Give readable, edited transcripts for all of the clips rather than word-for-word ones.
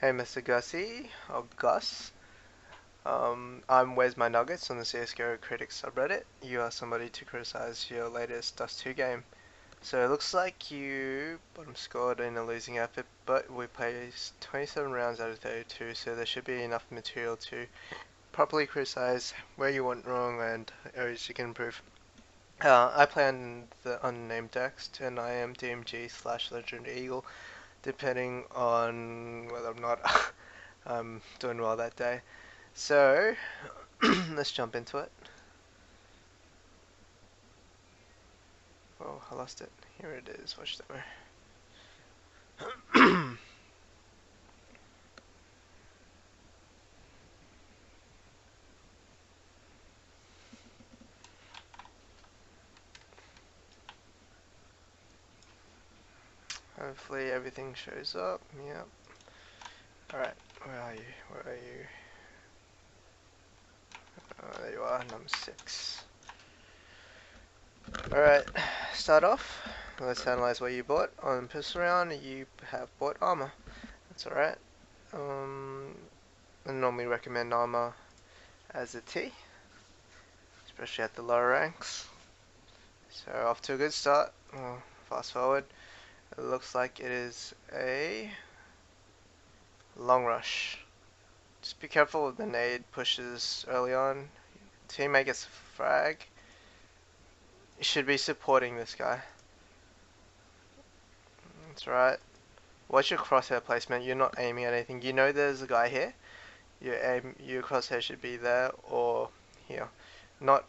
Hey Mr-Gusse, or Gus. I'm Where's My Nuggets on the csgocritic subreddit. You are somebody to criticize your latest Dust 2 game. So it looks like you bottom scored in a losing effort, but we placed 27 rounds out of 32, so there should be enough material to properly criticize where you went wrong and areas you can improve. I play on the unnamed decks, and I am DMG/Legend Eagle, depending on whether or not I'm doing well that day. So, let's jump into it. Oh, I lost it. Here it is. Watch that way. Hopefully everything shows up. Yep. Alright, where are you? Where are you? Oh, there you are, number 6. Alright, start off. Let's analyze what you bought. On pistol round, you have bought armor. That's alright. I normally recommend armor as a T, especially at the lower ranks. So off to a good start. Well, fast forward. It looks like it is a long rush. Just be careful with the nade pushes early on. Teammate gets a frag. You should be supporting this guy. That's right. Watch your crosshair placement. You're not aiming at anything. You know there's a guy here. Your crosshair should be there or here, not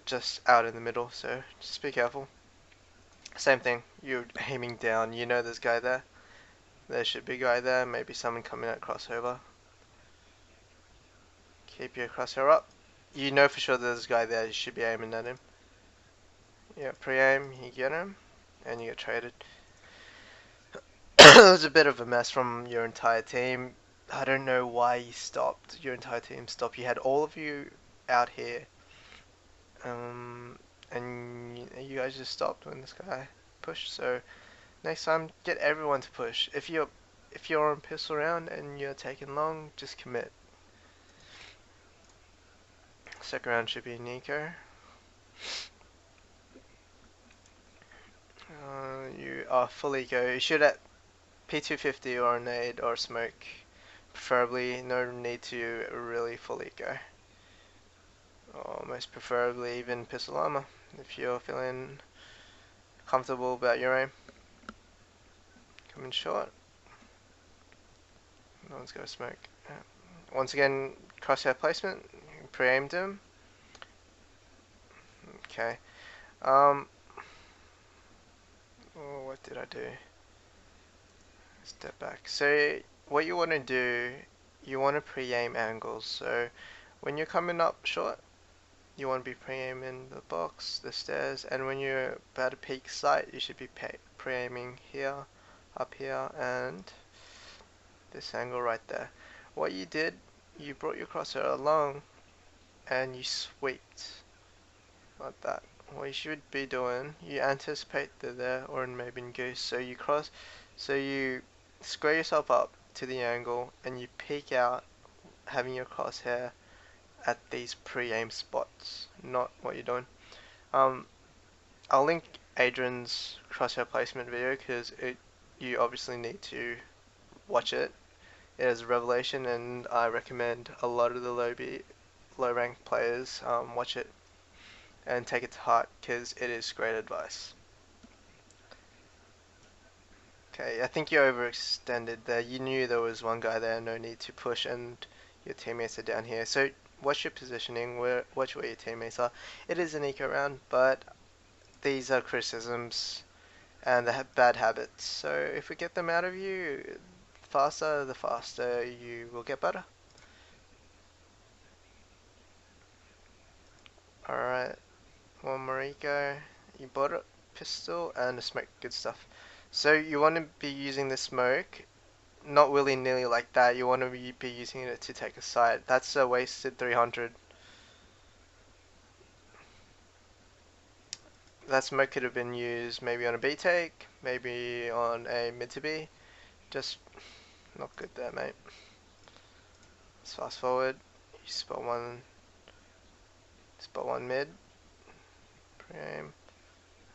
just out in the middle. So just be careful. Same thing. You're aiming down. You know there's a guy there. There should be a guy there. Maybe someone coming at crossover. Keep your crosshair up. You know for sure there's a guy there. You should be aiming at him. Yeah, pre-aim. You get him, and you get traded. It was a bit of a mess from your entire team. I don't know why you stopped. Your entire team stopped. You had all of you out here, and you guys just stopped when this guy pushed. So next time, get everyone to push. If you're on pistol round and you're taking long, just commit. Second round should be Nico. You are fully go. You should at P250 or a nade or smoke. Preferably, no need to really fully go. Or most preferably even pistol armor if you're feeling comfortable about your aim. Coming short. No one's got to smoke. Once again, crosshair placement. Pre-aimed him. Okay. Oh, what did I do? Step back. So what you want to do, you want to pre-aim angles. So when you're coming up short, you want to be pre-aiming the box, the stairs, and when you're about to peak sight, you should be pre-aiming here, up here, and this angle right there. What you did, you brought your crosshair along, and you swept like that. What you should be doing, you anticipate they're there, or maybe in goose. So you square yourself up to the angle, and you peek out, having your crosshair at these pre-aim spots, not what you're doing. I'll link Adrian's crosshair placement video because you obviously need to watch it. It is a revelation, and I recommend a lot of the low rank players watch it and take it to heart because it is great advice. Okay, I think you overextended there. You knew there was one guy there, no need to push, and your teammates are down here. So watch your positioning, watch where your teammates are. It is an eco round, but these are criticisms and they have bad habits. So if we get them out of you faster, the faster you will get better. Alright, one more eco. You bought a pistol and a smoke, good stuff. So you want to be using the smoke not willy-nilly like that. You want to be using it to take a side. That's a wasted 300. That smoke could have been used maybe on a B take, maybe on a mid to B. Just Not good there, mate. Let's fast forward. You spot one mid. Pre-aim.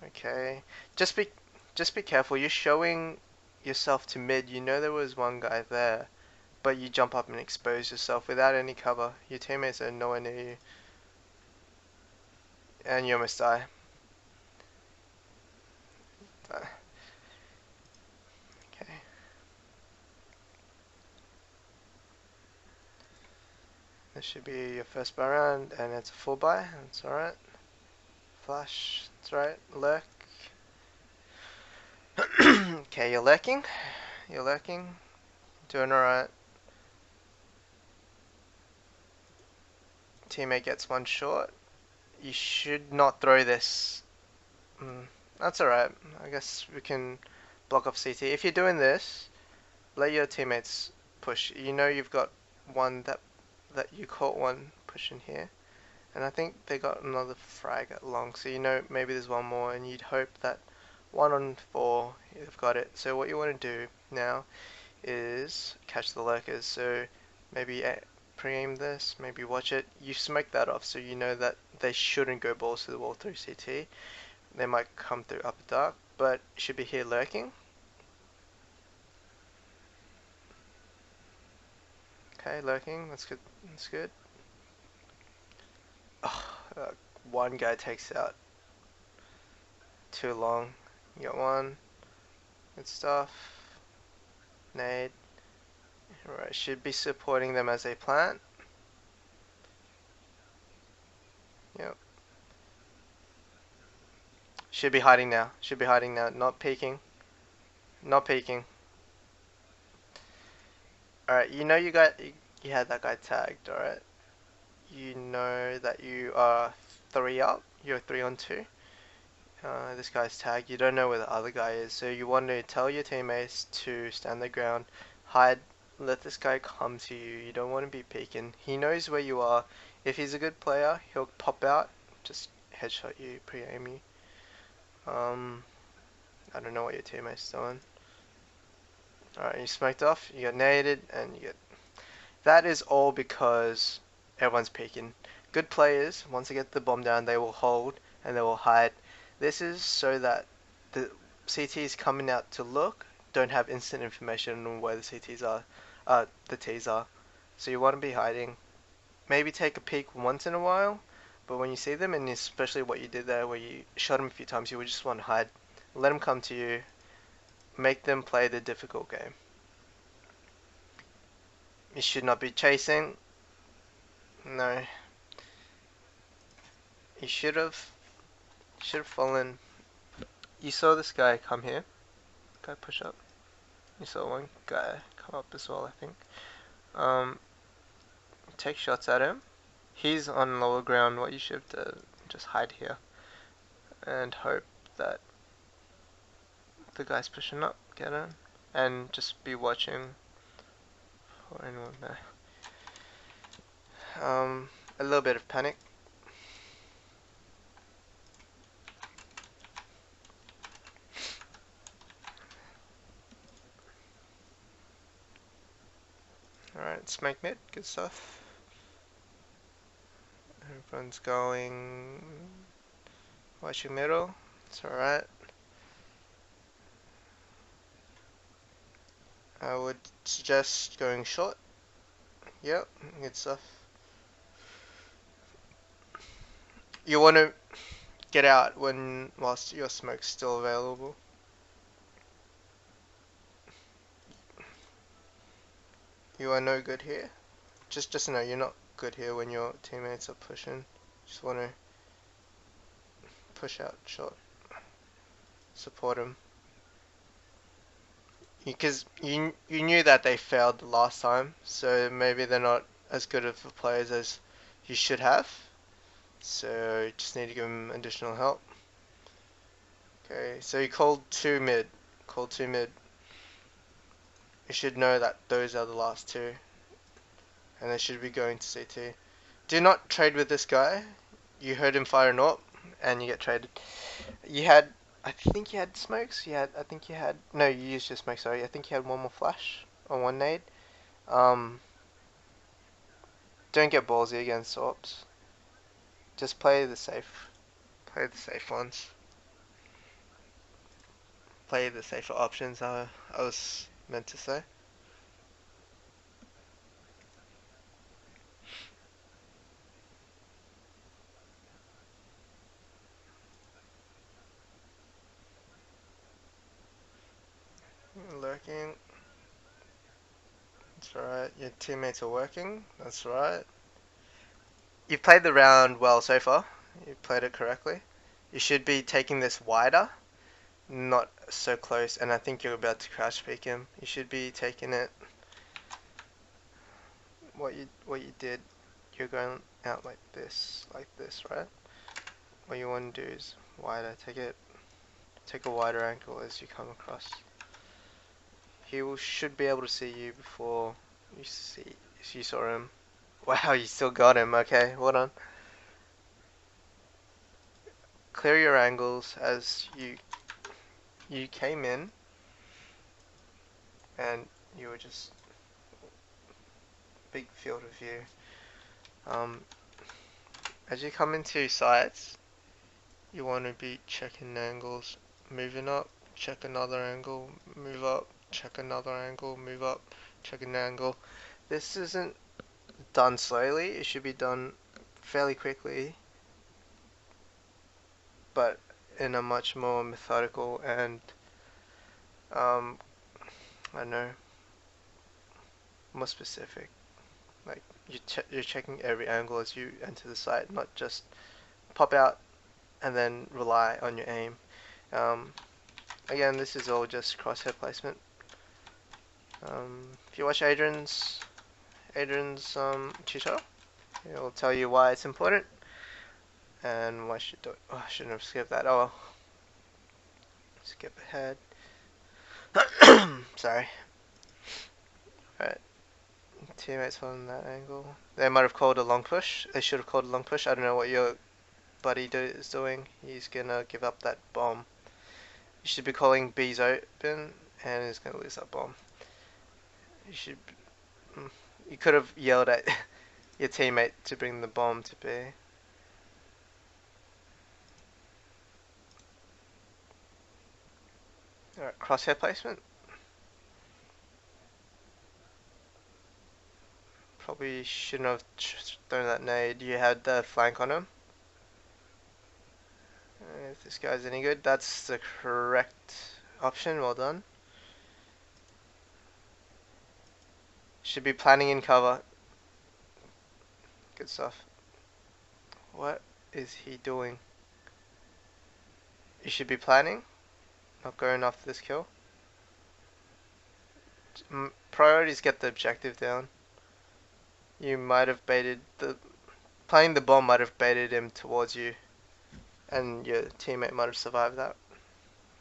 Okay. Just be just be careful. You're showing yourself to mid. You know there was one guy there, but you jump up and expose yourself without any cover. Your teammates are nowhere near you, and you almost die. Okay. This should be your first buy round, and it's a full buy. That's alright. Flash. That's right. Lurk. Okay, you're lurking. You're lurking. Doing alright. Teammate gets one short. You should not throw this. That's alright. I guess we can block off CT. If you're doing this, let your teammates push. You know you've got one that you caught one pushing here. And I think they got another frag at long. So you know maybe there's one more, and you'd hope that 1 on 4 you've got it. So what you want to do now is catch the lurkers. So maybe pre-aim this, maybe watch it. You smoke that off so you know that they shouldn't go balls to the wall through CT. They might come through upper dark, but should be here lurking. Okay, lurking, that's good. That's good. Oh, one guy takes out too long. You got one. Good stuff. Nade. Alright, should be supporting them as they plant. Yep. Should be hiding now. Should be hiding now. Not peeking. Not peeking. Alright, you know you had that guy tagged, alright? You know that you are 3 up. You're 3 on 2. This guy's tagged. You don't know where the other guy is, so you want to tell your teammates to stand their ground, hide, let this guy come to you. You don't want to be peeking. He knows where you are. If he's a good player, he'll pop out, just headshot you, pre-aim you. I don't know what your teammate's doing. Alright, you smoked off, you got naded, and you get... That is all because everyone's peeking. Good players, once they get the bomb down, they will hold and they will hide. This is so that the CTs coming out to look don't have instant information on where the CTs are, the Ts are. So you want to be hiding. Maybe take a peek once in a while, but when you see them, and especially what you did there where you shot them a few times, you would just want to hide. Let them come to you. Make them play the difficult game. You should not be chasing. No. You should have fallen. You saw this guy come here. Guy push up. You saw one guy come up as well, I think. Take shots at him. He's on lower ground. What you should just hide here and hope that the guy's pushing up, get him, and just be watching for anyone there. A little bit of panic. Alright, smoke mid, good stuff. Everyone's going watching middle, it's alright. I would suggest going short. Yep, good stuff. You want to get out whilst your smoke's still available. You are no good here. Just know you're not good here when your teammates are pushing. Just want to push out short. Support them. Because you knew that they failed the last time, so maybe they're not as good of players as you should have. So you just need to give them additional help. Okay, so you called 2 mid. Called 2 mid. You should know that those are the last 2. And they should be going to CT. Do not trade with this guy. You heard him fire an AWP, and you get traded. I think you had smokes. I think you had, no, you used your smoke, sorry. I think you had one more flash. on one nade. Um, don't get ballsy against AWPs. Just play the safe. Play the safe ones. Play the safer options. I was meant to say. Lurking. That's right. Your teammates are working. That's right. You've played the round well so far. You played it correctly. You should be taking this wider, not so close. And I think you're about to crash peek him. You should be taking it. What you did. You're going out like this, right? What you want to do is wider. Take a wider angle as you come across. Should be able to see you before you saw him. Wow, you still got him. Okay, hold on. Clear your angles as you came in, and you were just big field of view. As you come into sights, you want to be checking angles, moving up, check another angle, move up, check another angle, move up, check an angle. This isn't done slowly. It should be done fairly quickly, but in a much more methodical and I don't know, more specific. Like you're checking every angle as you enter the site, not just pop out and then rely on your aim. Again, this is all just crosshair placement. If you watch Adrian's tutorial, he'll tell you why it's important and why I should do it. Oh, I shouldn't have skipped that. Oh well. Skip ahead. Sorry. Alright. Teammates on that angle. They might have called a long push. They should have called a long push. I don't know what your buddy is doing. He's gonna give up that bomb. You should be calling B's open, and he's gonna lose that bomb. You could have yelled at your teammate to bring the bomb to B. Alright, crosshair placement. Probably shouldn't have thrown that nade. You had the flank on him. If this guy's any good, that's the correct option. Well done. Should be planning in cover. Good stuff. What is he doing? You should be planning, not going after this kill. Priorities get the objective down. You might have baited playing the bomb might have baited him towards you, and your teammate might have survived that.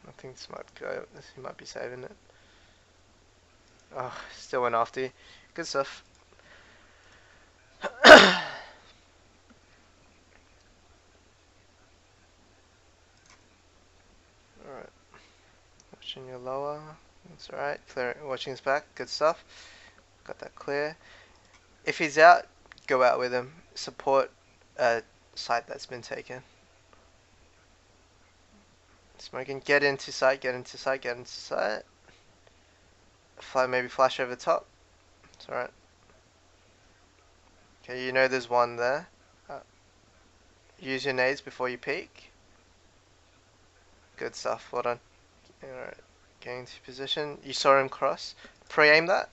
I think this might go. He might be saving it. Oh, still went after you. Good stuff. Alright. Watching your lower. That's alright. Watching his back. Good stuff. Got that clear. If he's out, go out with him. Support a site that's been taken. Smoking. Get into sight. Get into sight. Get into sight. Maybe flash over the top. It's alright. Okay, you know there's one there. Use your nades before you peek. Good stuff. Well done. Alright. Getting into position. You saw him cross. Pre-aim that.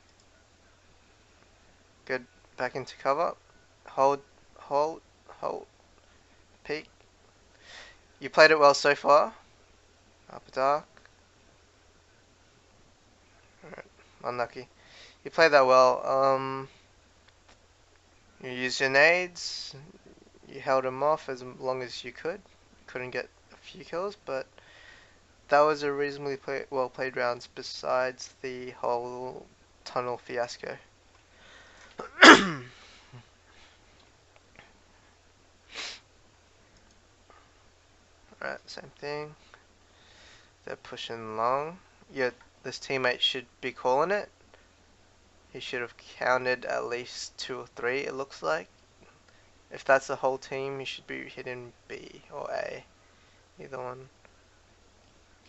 Good. Back into cover. Hold. Peek. You played it well so far. Upper dark. Alright. Unlucky. You played that well. You used your nades. You held him off as long as you could. Couldn't get a few kills, but that was a reasonably well played round besides the whole tunnel fiasco. Alright, same thing. They're pushing long. This teammate should be calling it. he should have counted at least 2 or 3, it looks like. If that's the whole team, he should be hitting B or A, either one.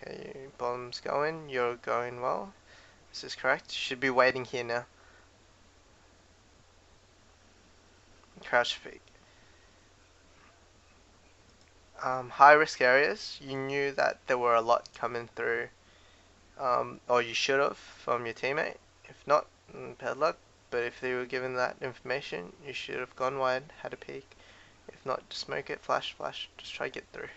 Okay, bomb's going, you're going well. This is correct. Should be waiting here now. Crouch peak. High risk areas, you knew that there were a lot coming through, or you should have from your teammate. If not, bad luck. But if they were given that information, you should have gone wide, had a peek. If not, just smoke it, flash, flash, just try to get through.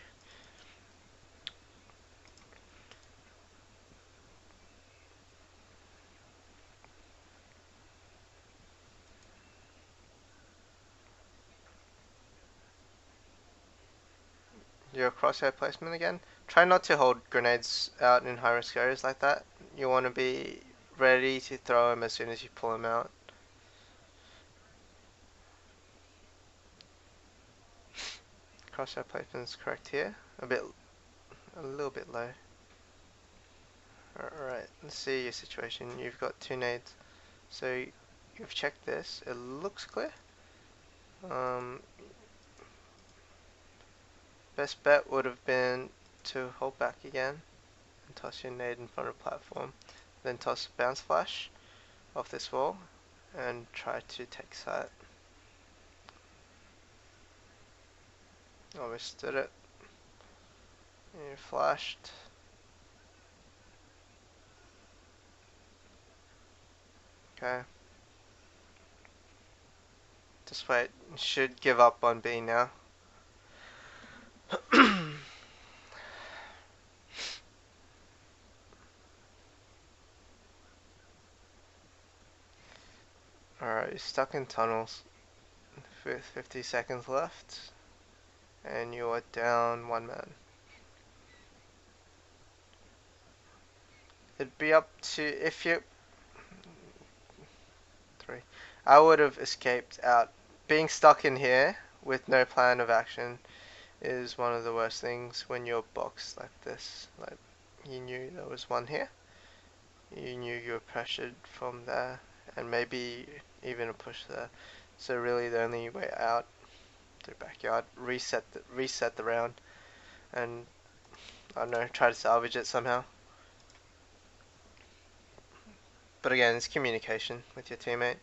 Your crosshair placement again. Try not to hold grenades out in high risk areas like that. You want to be ready to throw them as soon as you pull them out. Crosshair placement is correct here. A little bit low. Alright, let's see your situation. You've got 2 nades. So you've checked this. It looks clear. Best bet would have been to hold back again and toss your nade in front of the platform. Then toss a bounce flash off this wall and try to take sight. Almost did it. You flashed. Okay. Just wait. You should give up on B now. Alright, you're stuck in tunnels with 50 seconds left. And you are down 1 man. It'd be up to, if you... 3. I would have escaped out. Being stuck in here with no plan of action is one of the worst things when you're boxed like this. Like, you knew there was one here. You knew you were pressured from there, and maybe even a push there. So really the only way out, through backyard, reset the round, and I don't know, try to salvage it somehow. But again, it's communication with your teammate.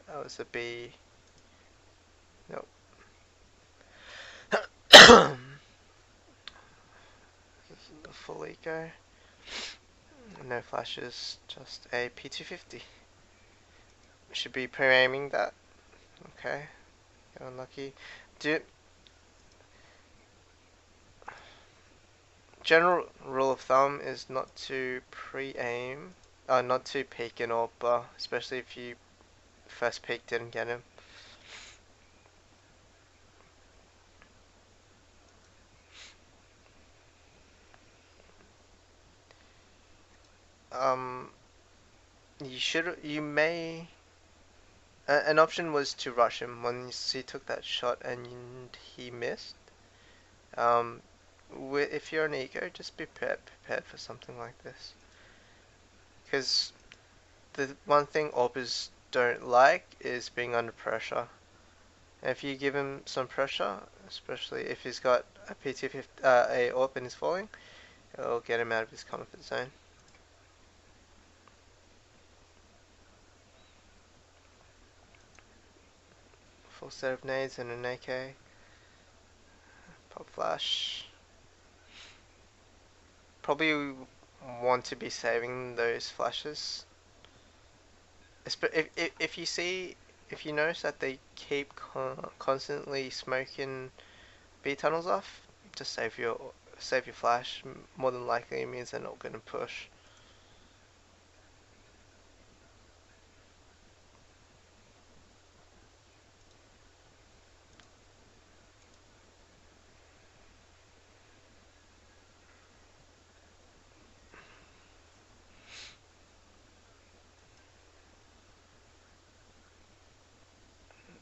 That was a B. Nope. This is the full eco. No flashes, just a P250. Should be pre-aiming that. Okay, you're unlucky. General rule of thumb is not to pre-aim, not to peek an AWP, especially if you first peek didn't get him. You may, an option was to rush him once he took that shot and he missed. If you're an eco, just be prepared for something like this. Because the one thing AWPers don't like is being under pressure. And if you give him some pressure, especially if he's got a PT50, a AWP and he's falling, it'll get him out of his comfort zone. Full set of nades and an AK. Pop flash. Probably want to be saving those flashes. If you notice that they keep constantly smoking B tunnels off, just save your flash. More than likely it means they're not going to push.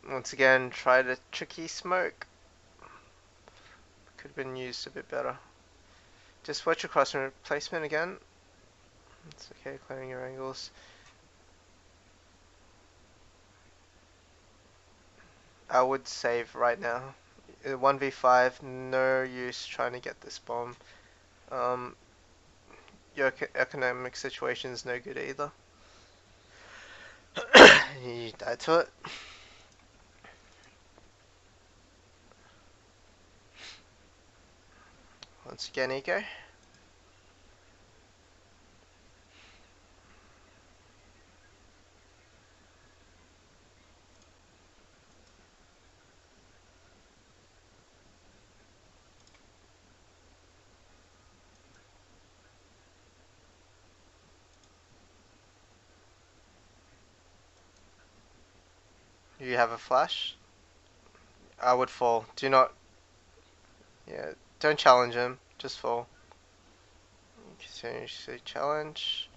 Once again, try the tricky smoke. Could have been used a bit better. Just watch your crosshair placement again. It's okay, clearing your angles. I would save right now. 1v5, no use trying to get this bomb. Um, your economic situation is no good either. You died to it. Once again, ego. You have a flash. I would fall. Do not. Yeah, don't challenge him. Just fall. Continue to challenge.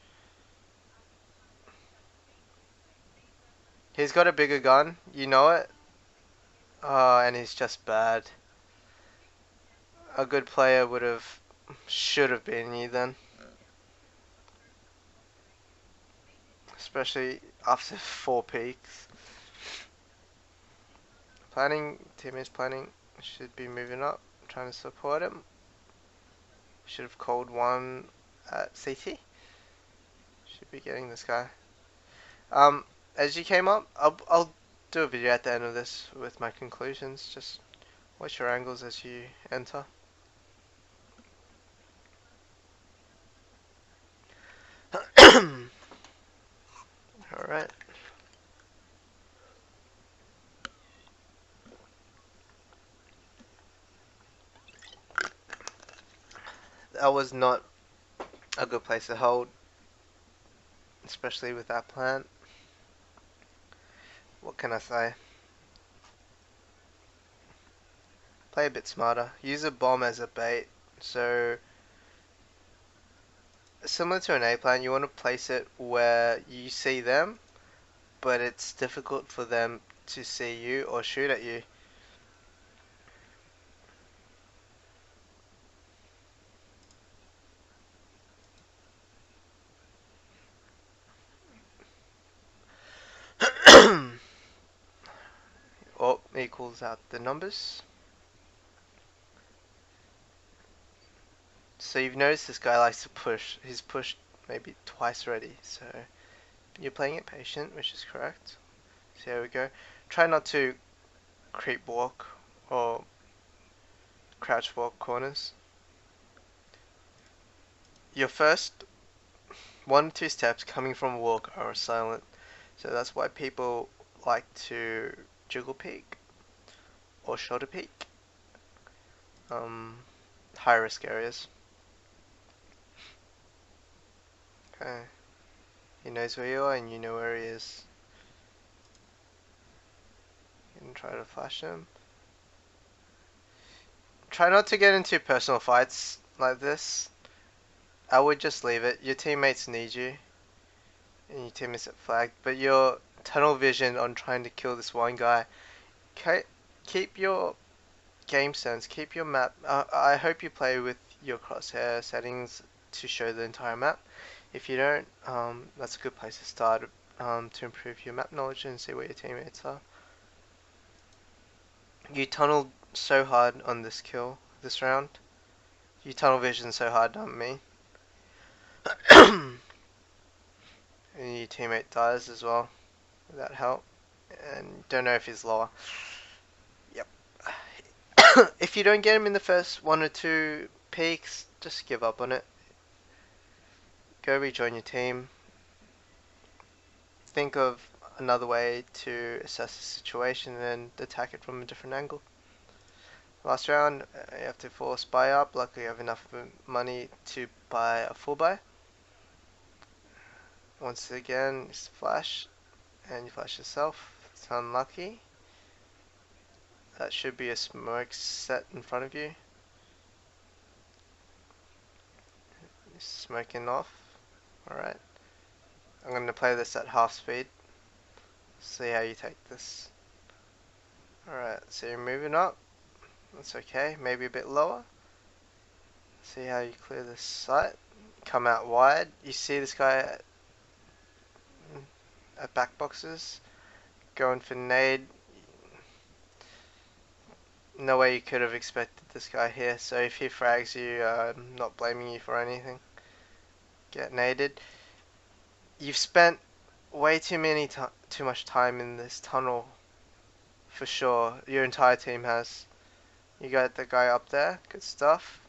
He's got a bigger gun. You know it. Oh, and he's just bad. A good player would have, should have been you then. Especially after 4 peaks. Planning, teammates planning, should be moving up, trying to support him. Should have called one at CT. Should be getting this guy. As you came up, I'll do a video at the end of this with my conclusions. Just watch your angles as you enter. Alright. That was not a good place to hold, especially with that plant. What can I say? Play a bit smarter. Use a bomb as a bait. So, similar to an A plant, you want to place it where you see them, but it's difficult for them to see you or shoot at you. Or equals out the numbers. So you've noticed this guy likes to push. He's pushed maybe twice already. So you're playing it patient, which is correct. So here we go. Try not to creep walk or crouch walk corners. Your first 1-2 steps coming from a walk are silent. So that's why people like to jiggle peek or shoulder peek. High risk areas. Okay. He knows where you are and you know where he is. You can try to flash him. Try not to get into personal fights like this. I would just leave it. Your teammates need you. And your teammates at flagged. But your tunnel vision on trying to kill this one guy. Keep your game sense. Keep your map. I hope you play with your crosshair settings to show the entire map. If you don't, that's a good place to start to improve your map knowledge and see where your teammates are. You tunneled so hard on this kill, this round. You tunnel vision so hard on me. And your teammate dies as well, without help. And don't know if he's lower. Yep. If you don't get him in the first 1 or 2 peaks, just give up on it. Go rejoin your team. Think of another way to assess the situation and attack it from a different angle. Last round, you have to force buy up. Luckily, you have enough money to buy a full buy. Once again, it's flash, and you flash yourself. It's unlucky. That should be a smoke set in front of you. Smoking off. Alright. I'm going to play this at half speed. See how you take this. Alright, so you're moving up. That's okay. Maybe a bit lower. See how you clear this site. Come out wide. You see this guy at back boxes. Going for nade. No way you could have expected this guy here, so if he frags you, I'm not blaming you for anything. Get naded. You've spent way too much time in this tunnel, for sure. Your entire team has. You got the guy up there, good stuff.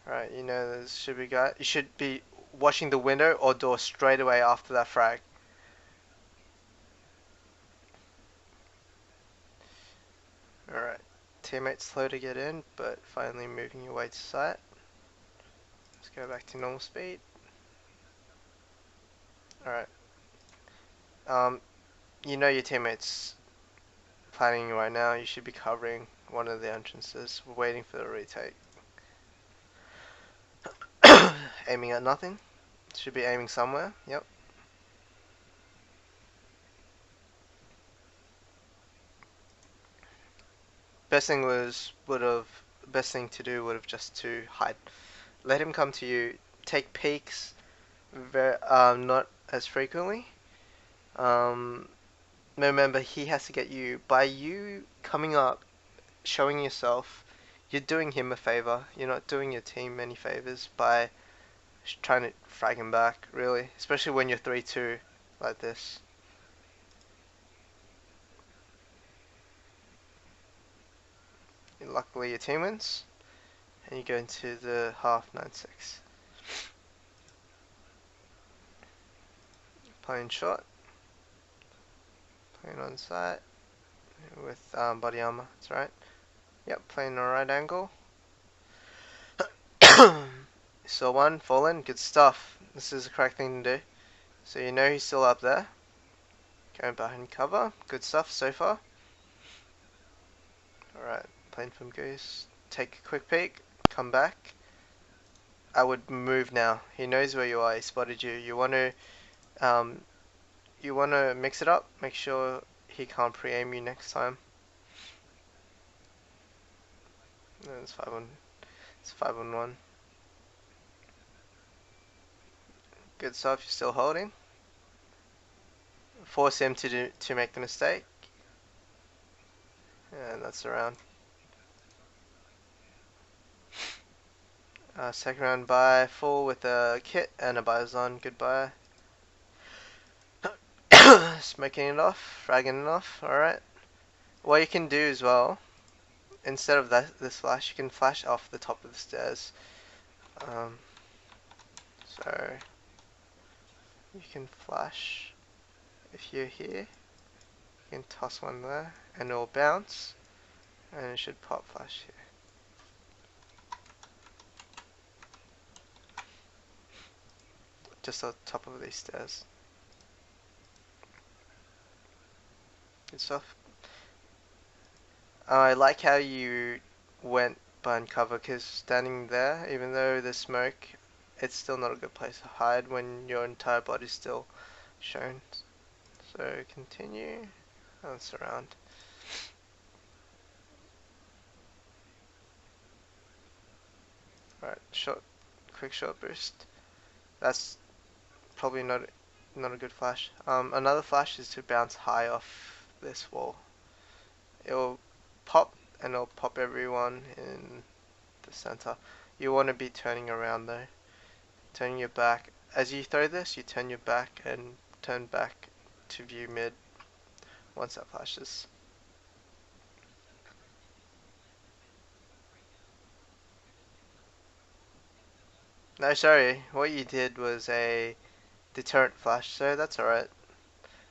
Right, you know there should be guy. You should be watching the window or door straight away after that frag. Alright, teammates slow to get in, but finally moving your way to site. Let's go back to normal speed. Alright, you know your teammates planning right now. You should be covering one of the entrances. We're waiting for the retake. Aiming at nothing. Should be aiming somewhere. Yep. Best thing to do would have just to hide. Let him come to you. Take peeks. Not as frequently. Remember, he has to get you. By you coming up, showing yourself, you're doing him a favor. You're not doing your team any favors by trying to frag him back, really. Especially when you're 3-2 like this. Luckily, your team wins, and you go into the half 9-6. Playing short, playing on site with body armor. That's right. Yep, playing on right angle. Saw one, fallen, good stuff. This is the correct thing to do. So you know he's still up there. Going behind cover, good stuff so far. Alright, playing from Goose. Take a quick peek, come back. I would move now. He knows where you are, he spotted you. You want to mix it up, make sure he can't pre-aim you next time. No, it's 5-on-1. Good stuff, you're still holding. Force him to make the mistake. And that's around. Second round buy, full with a kit and a Bison. Goodbye. Smoking it off, fragging it off. Alright. What you can do as well, instead of this flash, you can flash off the top of the stairs. So you can flash if you're here. You can toss one there, and it'll bounce, and it should pop flash here. Just on top of these stairs. Good stuff. I like how you went behind cover, because standing there, even though there's smoke, it's still not a good place to hide when your entire body's still shown. So continue, and surround. Right, quick short boost. That's probably not a good flash. Another flash is to bounce high off this wall. It'll pop, and it'll pop everyone in the center. You want to be turning around though. Turning your back. As you throw this, you turn your back and turn back to view mid once that flashes. No, sorry. What you did was a deterrent flash, so that's alright.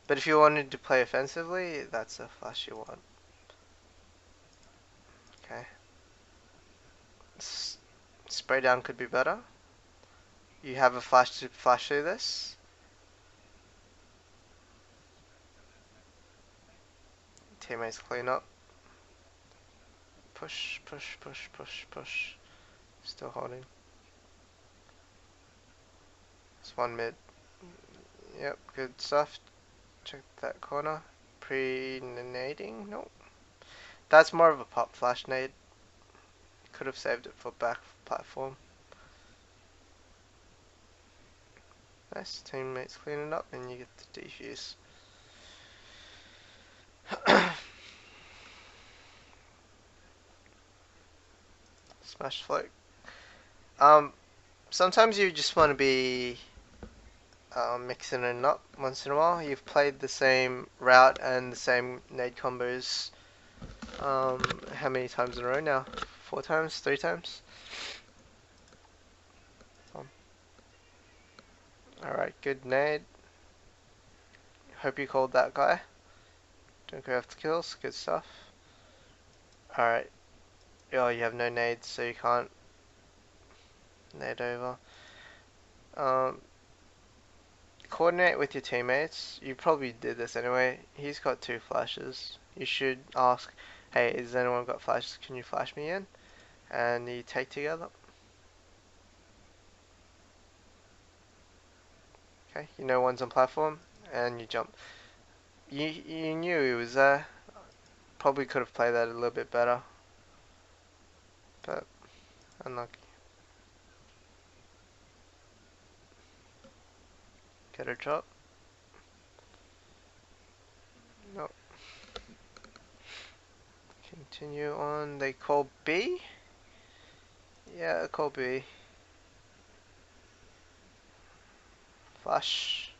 But if you wanted to play offensively, that's a flash you want. Okay. Spray down could be better. You have a flash to flash through this. Teammates clean up. Push, push, push, push, push. Still holding. It's one mid. Yep, good stuff. Check that corner. Pre-nading? Nope. That's more of a pop flash nade. Could have saved it for back platform. Nice, teammates cleaning up and you get the defuse. Smash float. Sometimes you just want to be mixing it up once in a while. You've played the same route and the same nade combos how many times in a row now? 4 times? 3 times? Alright, good nade. Hope you called that guy. Don't go after kills, good stuff. Alright. Oh, you have no nades, so you can't nade over. Coordinate with your teammates. You probably did this anyway. He's got 2 flashes. You should ask, hey, has anyone got flashes? Can you flash me in? And you take together. Okay, you know one's on platform, and you jump. You knew he was there. Probably could have played that a little bit better, but unlucky. Get a drop. Nope. Continue on. They call B? Yeah, call B. Flash.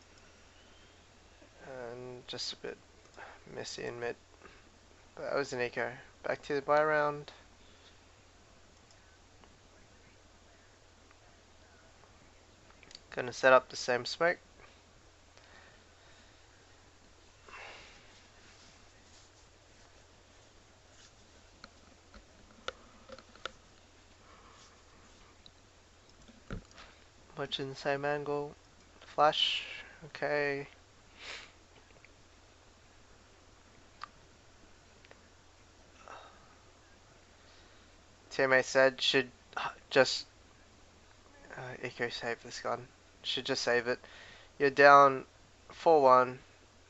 And just a bit messy in mid. But that was an eco. Back to the buy round. Gonna set up the same smoke. Much in the same angle. Flash. Okay. Teammate said should just eco save this gun. Should just save it. You're down 4-1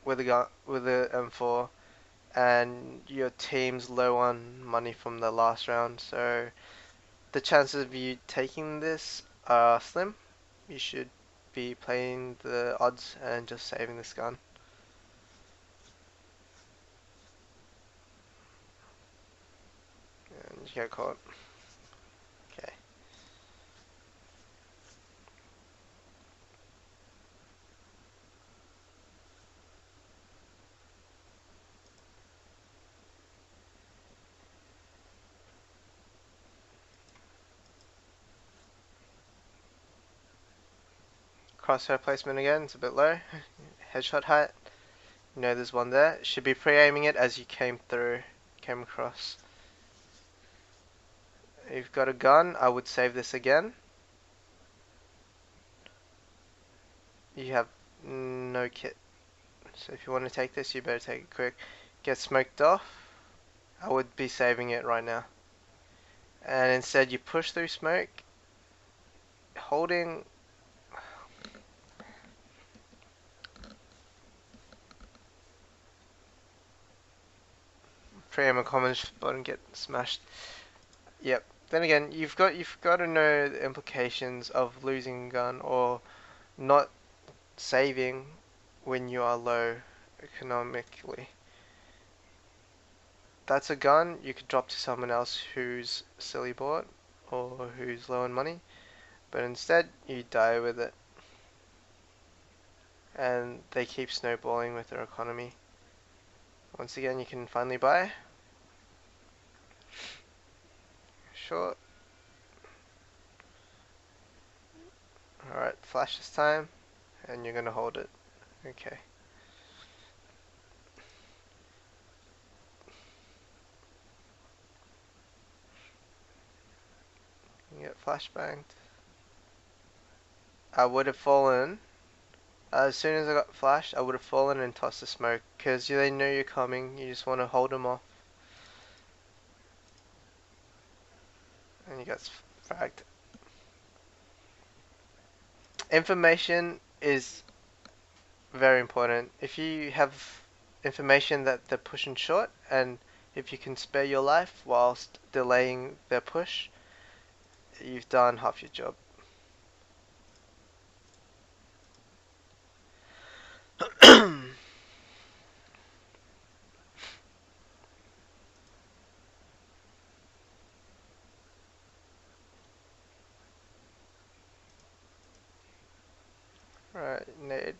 with a gun with a M4, and your team's low on money from the last round, so the chances of you taking this are slim. You should be playing the odds and just saving this gun. And you get caught. Okay. Crosshair placement again, it's a bit low. Headshot height. You know there's one there. Should be pre-aiming it as you came across. You've got a gun, I would save this again. You have no kit. So if you want to take this, you better take it quick. Get smoked off. I would be saving it right now. And instead you push through smoke, holding. Pre-aim a common spot and get smashed. Yep. Then again, you've got to know the implications of losing a gun or not saving when you are low economically. That's a gun you could drop to someone else who's silly bought or who's low on money, but instead you die with it, and they keep snowballing with their economy. Once again, you can finally buy. Short. Alright, flash this time, and you're gonna hold it. Okay. You get flashbanged. I would have fallen. As soon as I got flashed, I would have fallen and tossed the smoke, because they know you're coming, you just want to hold them off. And you got fragged. Information is very important. If you have information that they're pushing short, and if you can spare your life whilst delaying their push, you've done half your job. Ned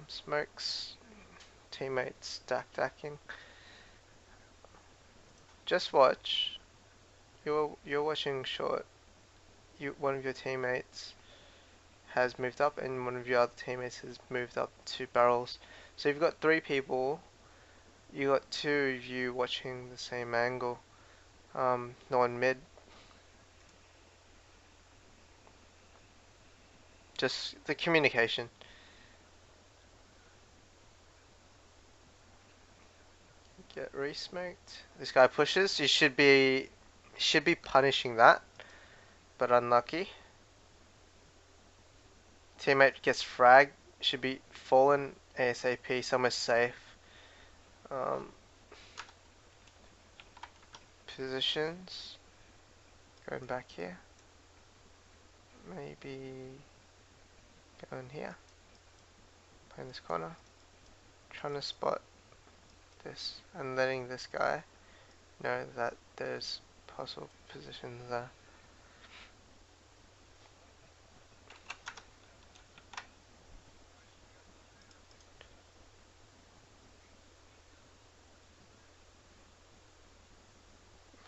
smokes, teammates stacking. Just watch. You're watching short. One of your teammates has moved up, and one of your other teammates has moved up 2 barrels. So you've got 3 people. You got 2 of you watching the same angle. No one mid. Just the communication. Get re-smoked. This guy pushes. You should be punishing that, but unlucky. Teammate gets fragged. Should be fallen ASAP. Somewhere safe. Positions. Going back here. Maybe go in here. Play in this corner. Trying to spot this and letting this guy know that there's possible positions there.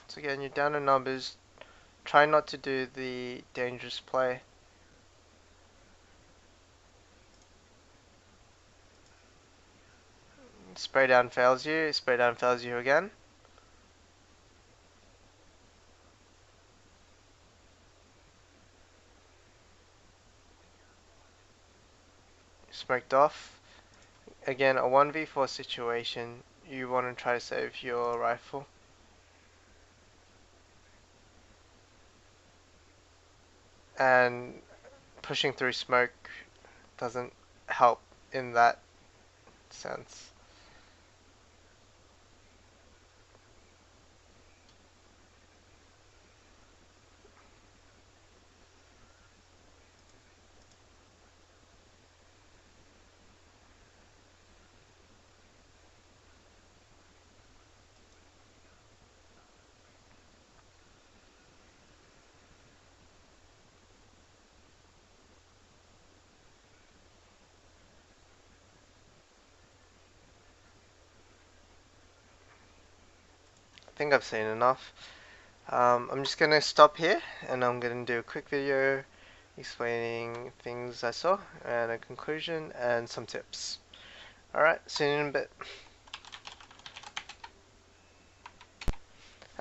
So again, you're down in numbers. Try not to do the dangerous play. Spray down fails you. Spray down fails you again. Smoked off. Again, a 1v4 situation. You want to try to save your rifle. And pushing through smoke doesn't help in that sense. I think I've seen enough. I'm just gonna stop here and I'm gonna do a quick video explaining things I saw and a conclusion and some tips. Alright, see you in a bit.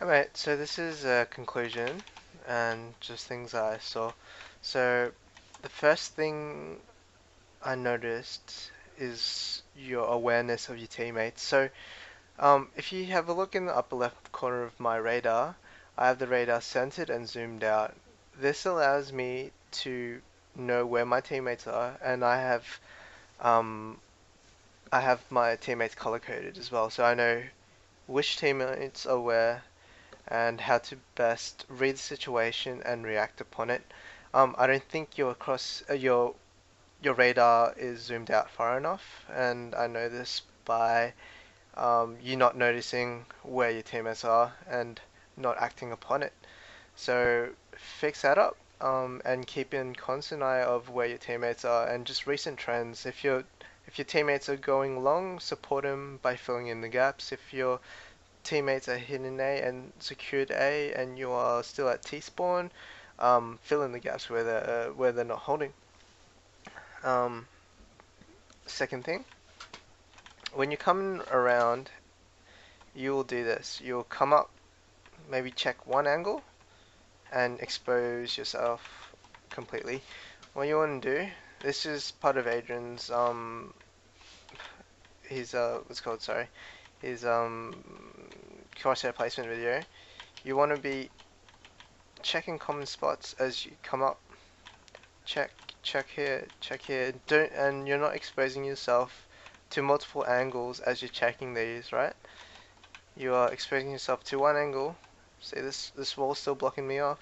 Alright, so this is a conclusion and just things I saw. So the first thing I noticed is your awareness of your teammates. So if you have a look in the upper left corner of my radar, I have the radar centered and zoomed out. This allows me to know where my teammates are, and I have my teammates color coded as well, so I know which teammates are where and how to best read the situation and react upon it. I don't think your radar is zoomed out far enough, and I know this by you not noticing where your teammates are and not acting upon it. So fix that up, and keep in constant eye of where your teammates are and just recent trends. If your teammates are going long, support them by filling in the gaps. If your teammates are hidden A and secured A and you are still at T spawn, fill in the gaps where they're not holding. Second thing, when you're coming around, you will do this. You'll come up, maybe check one angle, and expose yourself completely. What you want to do, this is part of Adrian's his what's called, sorry, his crosshair placement video. You want to be checking common spots as you come up. Check here, check here. Don't, and you're not exposing yourself to multiple angles as you're checking these, right? You are exposing yourself to one angle. See this wall's still blocking me off.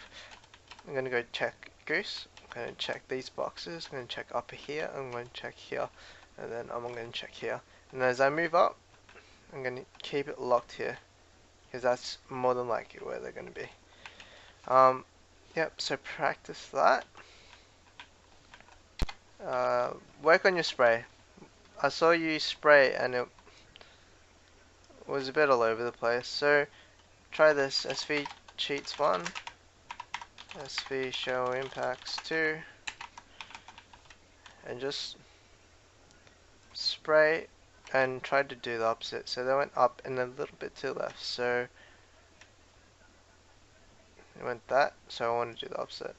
I'm gonna go check Goose. I'm gonna check these boxes. I'm gonna check up here. I'm gonna check here, and then I'm gonna check here. And as I move up, I'm gonna keep it locked here, because that's more than likely where they're gonna be. Yep. So practice that. Work on your spray. I saw you spray and it was a bit all over the place. So try this SV cheats 1, SV show impacts 2, and just spray and try to do the opposite. So they went up and a little bit to the left. So it went that. So I want to do the opposite.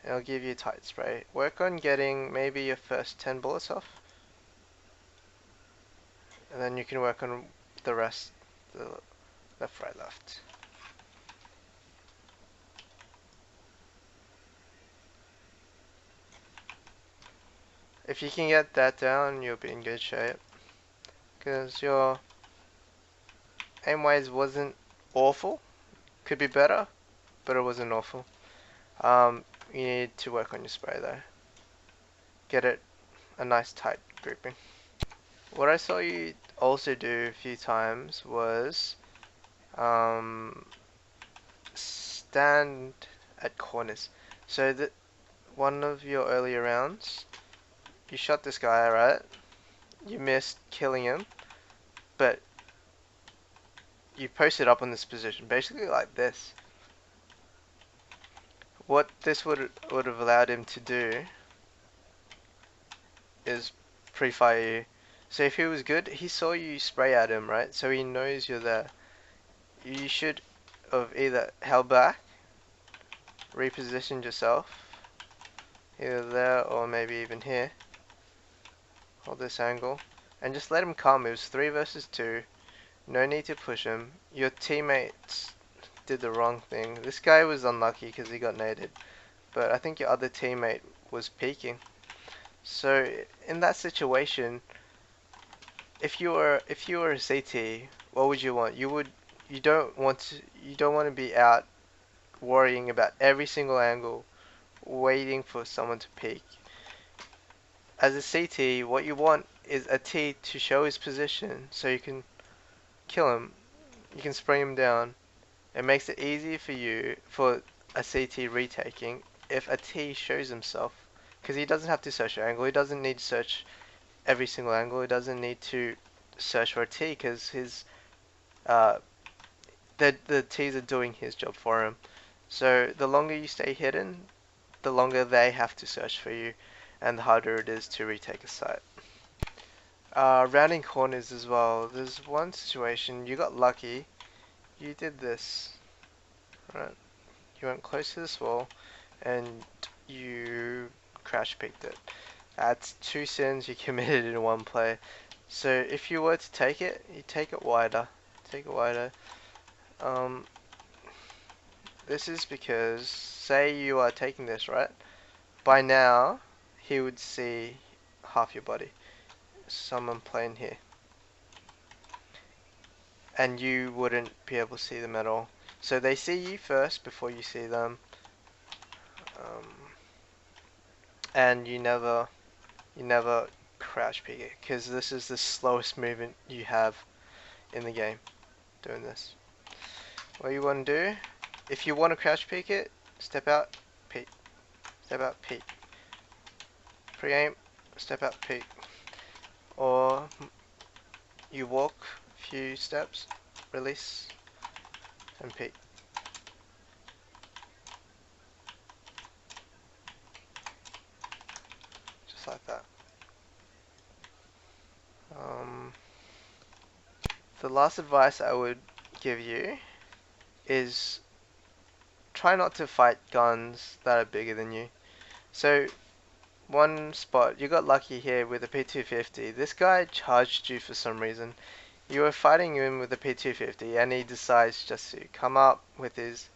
It'll give you tight spray. Work on getting maybe your first 10 bullets off, and then you can work on the rest, the left, right, left. If you can get that down, you'll be in good shape. Because your aim-wise wasn't awful. Could be better, but it wasn't awful. You need to work on your spray though. Get it a nice tight grouping. What I saw you also do a few times was stand at corners. So that one of your earlier rounds, you shot this guy, right? You missed killing him, but you posted up on this position, basically like this. What this would have allowed him to do is pre-fire you. So if he was good, he saw you spray at him, right? So he knows you're there. You should have either held back, repositioned yourself, either there or maybe even here. Hold this angle, and just let him come. It was 3 versus 2. No need to push him. Your teammates did the wrong thing. This guy was unlucky because he got naded, but I think your other teammate was peeking. So in that situation, if you were a CT, what would you want? You don't want to be out worrying about every single angle, waiting for someone to peek. As a CT, what you want is a T to show his position so you can kill him. You can spray him down. It makes it easy for you for a CT retaking if a T shows himself, because he doesn't have to search your angle. He doesn't need to search every single angle. He doesn't need to search for a T because his the T's are doing his job for him. So the longer you stay hidden, the longer they have to search for you, and the harder it is to retake a site. Rounding corners as well. There's one situation, you got lucky. You did this, right? You went close to this wall, and you crash picked it. That's 2 sins you committed in one play. So if you were to take it, you take it wider. Take it wider. This is because, say you are taking this, right? By now, he would see half your body. Someone playing here. And you wouldn't be able to see them at all. So they see you first before you see them. And you never crouch peek it, because this is the slowest movement you have in the game, doing this. What you want to do, if you want to crouch peek it, step out, peek. Step out, peek. Pre-aim, step out, peek. Or you walk a few steps, release, and peek. Just like that. The last advice I would give you is try not to fight guns that are bigger than you. So one spot, you got lucky here with a P250. This guy charged you for some reason. You were fighting him with a P250 and he decides just to come up with his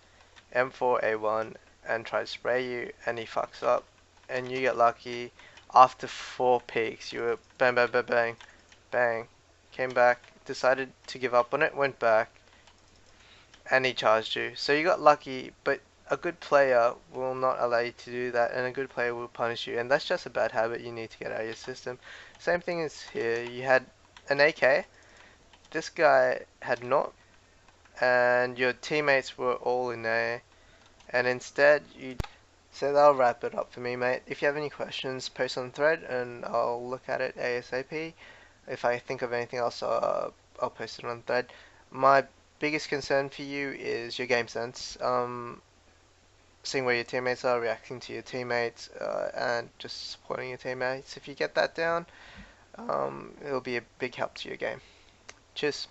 M4A1 and try to spray you, and he fucks up and you get lucky. After 4 peaks, you were bang bang bang bang bang, came back, decided to give up on it, went back, and he charged you. So you got lucky, but a good player will not allow you to do that, and a good player will punish you, and that's just a bad habit you need to get out of your system. Same thing as here. You had an AK, this guy had not, and your teammates were all in A, and instead So that'll wrap it up for me, mate. If you have any questions, post on thread and I'll look at it ASAP. If I think of anything else, I'll post it on thread. My biggest concern for you is your game sense. Seeing where your teammates are, reacting to your teammates, and just supporting your teammates. If you get that down, it'll be a big help to your game. Cheers.